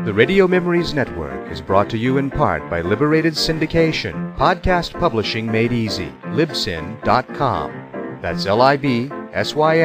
The Radio Memories Network is brought to you in part by Liberated Syndication, podcast publishing made easy, libsyn.com. That's libsyn.com.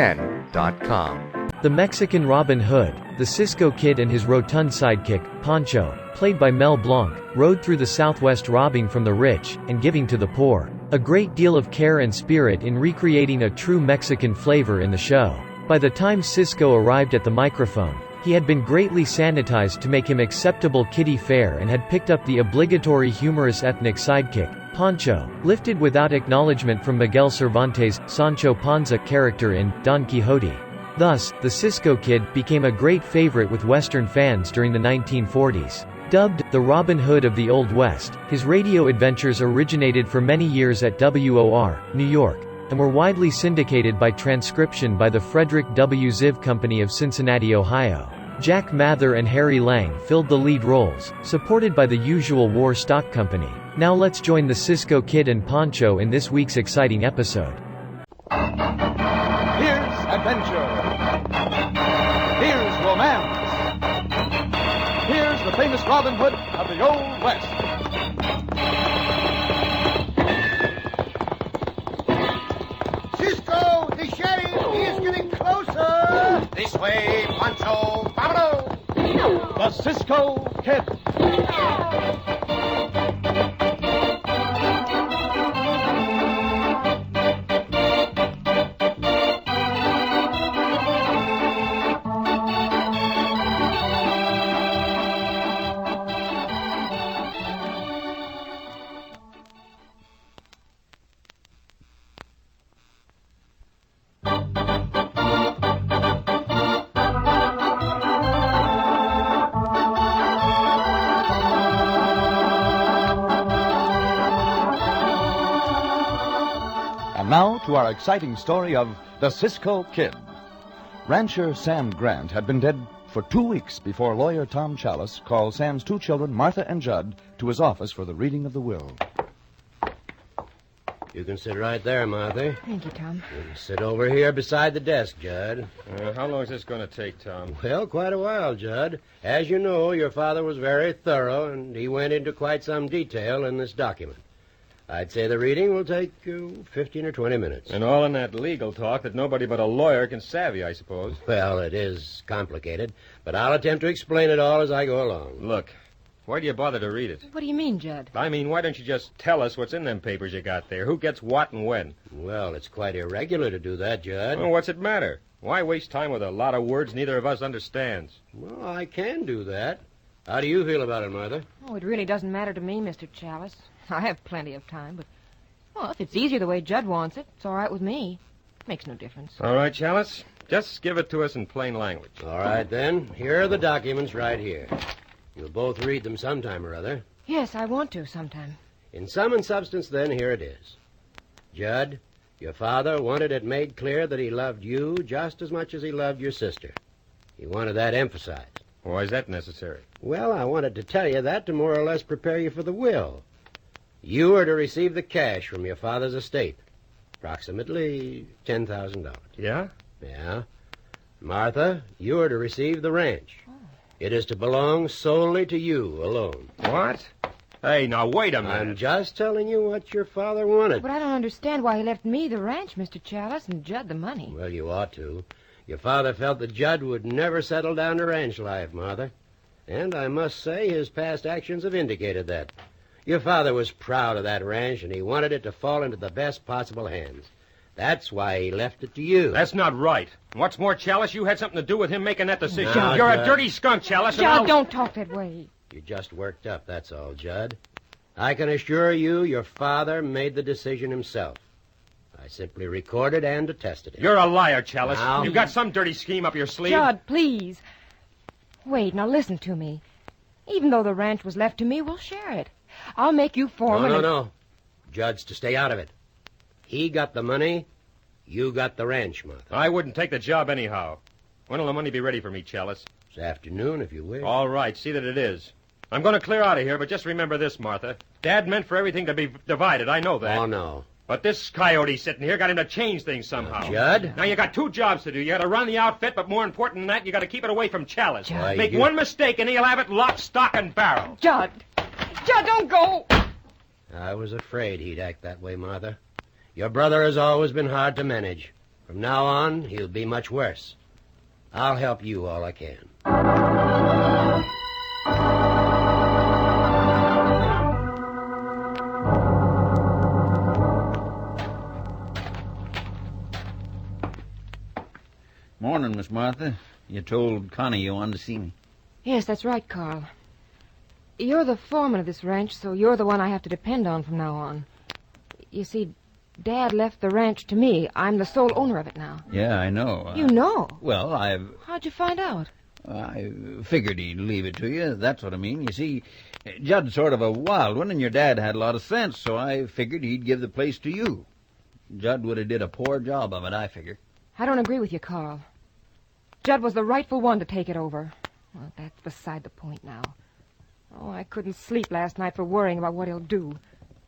The Mexican Robin Hood, the Cisco Kid and his rotund sidekick, Pancho, played by Mel Blanc, rode through the Southwest robbing from the rich and giving to the poor. A great deal of care and spirit in recreating a true Mexican flavor in the show. By the time Cisco arrived at the microphone, he had been greatly sanitized to make him acceptable kiddie fare and had picked up the obligatory humorous ethnic sidekick, Pancho, lifted without acknowledgement from Miguel Cervantes' Sancho Panza character in Don Quixote. Thus, the Cisco Kid became a great favorite with Western fans during the 1940s. Dubbed the Robin Hood of the Old West, his radio adventures originated for many years at WOR, New York, and were widely syndicated by transcription by the Frederick W. Ziv Company of Cincinnati, Ohio. Jack Mather and Harry Lang filled the lead roles, supported by the Usual War Stock Company. Now let's join the Cisco Kid and Pancho in this week's exciting episode. Here's adventure. Here's romance. Here's the famous Robin Hood of the Old West. Cisco, the sheriff, he is getting closer. This way, Pancho. Vámonos. The Cisco Kid. Now to our exciting story of the Cisco Kid. Rancher Sam Grant had been dead for 2 weeks before lawyer Tom Chalice called Sam's 2 children, Martha and Judd, to his office for the reading of the will. You can sit right there, Martha. Thank you, Tom. You can sit over here beside the desk, Judd. How long is this going to take, Tom? Well, quite a while, Judd. As you know, your father was very thorough, and he went into quite some detail in this document. I'd say the reading will take 15 or 20 minutes. And all in that legal talk that nobody but a lawyer can savvy, I suppose. Well, it is complicated, but I'll attempt to explain it all as I go along. Look, why do you bother to read it? What do you mean, Judd? I mean, why don't you just tell us what's in them papers you got there? Who gets what and when? Well, it's quite irregular to do that, Judd. Well, what's it matter? Why waste time with a lot of words neither of us understands? Well, I can do that. How do you feel about it, Martha? Oh, it really doesn't matter to me, Mr. Chalice. I have plenty of time, but, well, if it's easier the way Judd wants it, it's all right with me. Makes no difference. All right, Chalice. Just give it to us in plain language. All right, then. Here are the documents right here. You'll both read them sometime or other. Yes, I want to sometime. In sum and substance, then, here it is. Judd, your father wanted it made clear that he loved you just as much as he loved your sister. He wanted that emphasized. Why is that necessary? Well, I wanted to tell you that to more or less prepare you for the will. You are to receive the cash from your father's estate, approximately $10,000. Yeah? Yeah. Martha, you are to receive the ranch. It is to belong solely to you alone. What? Hey, now, wait a minute. I'm just telling you what your father wanted. But I don't understand why he left me the ranch, Mr. Chalice, and Judd the money. Well, you ought to. Your father felt that Judd would never settle down to ranch life, Martha. And I must say his past actions have indicated that. Your father was proud of that ranch, and he wanted it to fall into the best possible hands. That's why he left it to you. That's not right. What's more, Chalice, you had something to do with him making that decision. Now, You're Judd. a dirty skunk, Chalice. and Judd, I'll- don't talk that way. You just worked up, that's all, Judd. I can assure you your father made the decision himself. I simply recorded and attested it. You're a liar, Chalice. Now- You've got some dirty scheme up your sleeve. Judd, please. Wait, now listen to me. Even though the ranch was left to me, we'll share it. I'll make you foreman. No. Judd's to stay out of it. He got the money. You got the ranch, Martha. I wouldn't take the job anyhow. When will the money be ready for me, Chalice? This afternoon, if you wish. All right, see that it is. I'm going to clear out of here, but just remember this, Martha. Dad meant for everything to be divided. I know that. Oh, no. But this coyote sitting here got him to change things somehow. Judd? Now you got 2 jobs to do. You got to run the outfit, but more important than that, you got to keep it away from Chalice. Why, Make you- one mistake and he'll have it lock, stock, and barrel. Judd! Judd, don't go! I was afraid he'd act that way, Martha. Your brother has always been hard to manage. From now on, he'll be much worse. I'll help you all I can. Morning, Miss Martha. You told Connie you wanted to see me. Yes, that's right, Carl. You're the foreman of this ranch, so you're the one I have to depend on from now on. You see, Dad left the ranch to me. I'm the sole owner of it now. Yeah, I know. You know? Well, How'd you find out? I figured he'd leave it to you. That's what I mean. You see, Judd's sort of a wild one, and your dad had a lot of sense, so I figured he'd give the place to you. Judd would have did a poor job of it, I figure. I don't agree with you, Carl. Judd was the rightful one to take it over. Well, that's beside the point now. Oh, I couldn't sleep last night for worrying about what he'll do.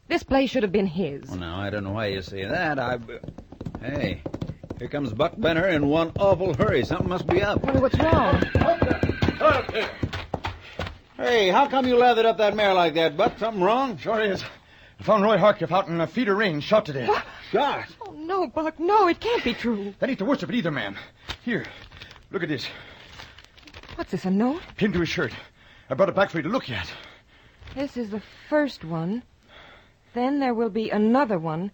This place should have been his. Well, now, I don't know why you say that. Hey, here comes Buck Benner in one awful hurry. Something must be up. Well, what's wrong? Hey, how come you lathered up that mare like that, Buck? Something wrong? Sure is. I found Roy Hartletts out in a feeder range, shot to death. What? Shot? Oh, no, Buck, no, it can't be true. That ain't the worst of it either, ma'am. Here, look at this. What's this, a note? Pinned to his shirt. I brought it back for you to look at. This is the first one. Then there will be another one.